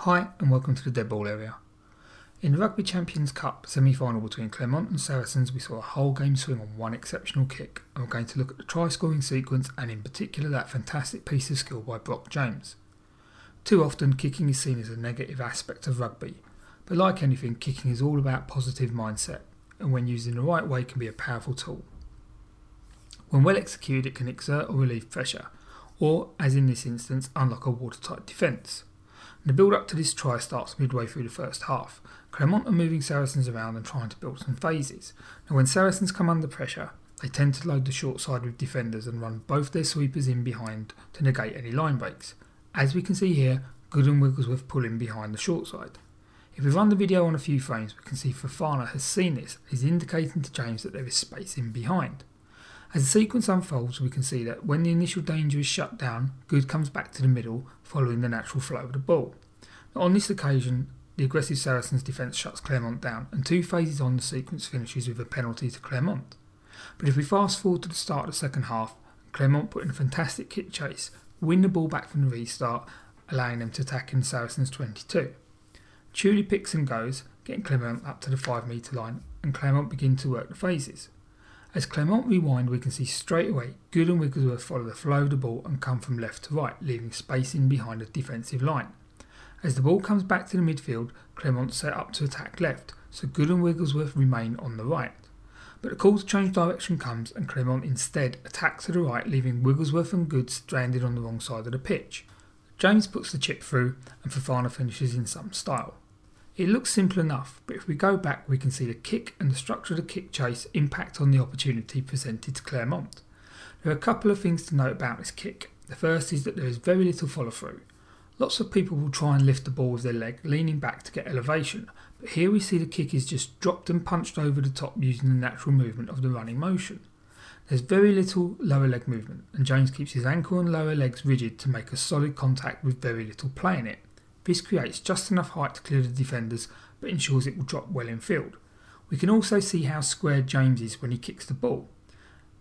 Hi and welcome to the dead ball area. In the Rugby Champions Cup semi-final between Clermont and Saracens, we saw a whole game swing on one exceptional kick, and we're going to look at the try scoring sequence and in particular that fantastic piece of skill by Brock James. Too often kicking is seen as a negative aspect of rugby, but like anything, kicking is all about positive mindset, and when used in the right way can be a powerful tool. When well executed, it can exert or relieve pressure, or, as in this instance, unlock a watertight defence. The build up to this try starts midway through the first half. Clermont are moving Saracens around and trying to build some phases. Now when Saracens come under pressure, they tend to load the short side with defenders and run both their sweepers in behind to negate any line breaks. As we can see here, Good and Wigglesworth pull in behind the short side. If we run the video on a few frames, we can see Fofana has seen this and is indicating to James that there is space in behind. As the sequence unfolds, we can see that when the initial danger is shut down, Good comes back to the middle, following the natural flow of the ball. Now, on this occasion, the aggressive Saracens defence shuts Clermont down, and 2 phases on the sequence finishes with a penalty to Clermont. But if we fast forward to the start of the second half, Clermont put in a fantastic kick chase, win the ball back from the restart, allowing them to attack in Saracens 22. Tully picks and goes, getting Clermont up to the 5-metre line, and Clermont begin to work the phases. As Clermont rewind, we can see straight away Good and Wigglesworth follow the flow of the ball and come from left to right, leaving space in behind the defensive line. As the ball comes back to the midfield, Clermont set up to attack left, so Good and Wigglesworth remain on the right. But the call to change direction comes and Clermont instead attacks to the right, leaving Wigglesworth and Good stranded on the wrong side of the pitch. James puts the chip through and Fofana finishes in some style. It looks simple enough, but if we go back we can see the kick and the structure of the kick chase impact on the opportunity presented to Clermont. There are a couple of things to note about this kick. The first is that there is very little follow through. Lots of people will try and lift the ball with their leg, leaning back to get elevation, but here we see the kick is just dropped and punched over the top using the natural movement of the running motion. There's very little lower leg movement, and James keeps his ankle and lower legs rigid to make a solid contact with very little play in it. This creates just enough height to clear the defenders, but ensures it will drop well in field. We can also see how squared James is when he kicks the ball.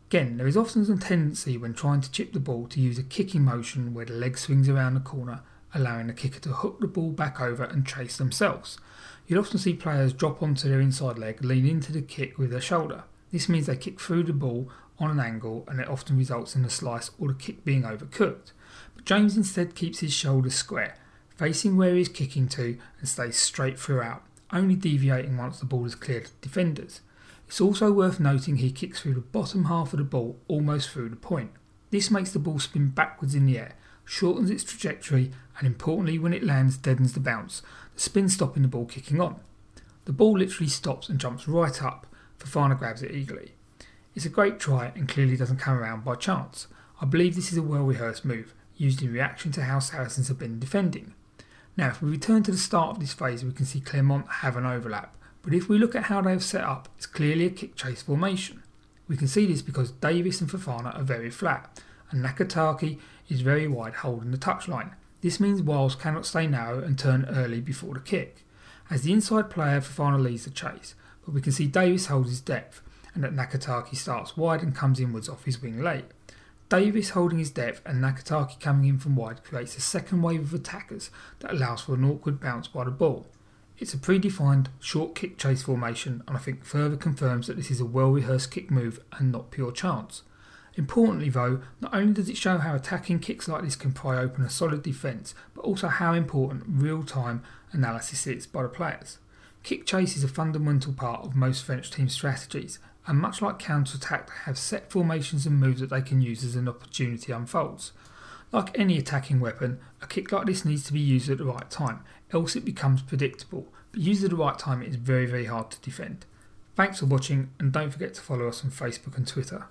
Again, there is often a tendency when trying to chip the ball to use a kicking motion where the leg swings around the corner, allowing the kicker to hook the ball back over and chase themselves. You'll often see players drop onto their inside leg, lean into the kick with their shoulder. This means they kick through the ball on an angle, and it often results in a slice or the kick being overcooked. But James instead keeps his shoulders square, facing where he is kicking to, and stays straight throughout, only deviating once the ball is cleared of defenders. It's also worth noting he kicks through the bottom half of the ball almost through the point. This makes the ball spin backwards in the air, shortens its trajectory, and importantly when it lands deadens the bounce, the spin stopping the ball kicking on. The ball literally stops and jumps right up. Fofana grabs it eagerly. It's a great try and clearly doesn't come around by chance. I believe this is a well rehearsed move, used in reaction to how Saracens have been defending. Now if we return to the start of this phase we can see Clermont have an overlap, but if we look at how they have set up, it's clearly a kick chase formation. We can see this because Davis and Fofana are very flat, and Nakataki is very wide holding the touchline. This means Wiles cannot stay narrow and turn early before the kick. As the inside player, Fofana leads the chase, but we can see Davis holds his depth, and that Nakataki starts wide and comes inwards off his wing late. Davis holding his depth and Nakataki coming in from wide creates a second wave of attackers that allows for an awkward bounce by the ball. It's a predefined short kick chase formation, and I think further confirms that this is a well rehearsed kick move and not pure chance. Importantly though, not only does it show how attacking kicks like this can pry open a solid defence, but also how important real-time analysis is by the players. Kick chase is a fundamental part of most French team strategies, and much like counter-attack, they have set formations and moves that they can use as an opportunity unfolds. Like any attacking weapon, a kick like this needs to be used at the right time, else it becomes predictable, but used at the right time it is very hard to defend. Thanks for watching, and don't forget to follow us on Facebook and Twitter.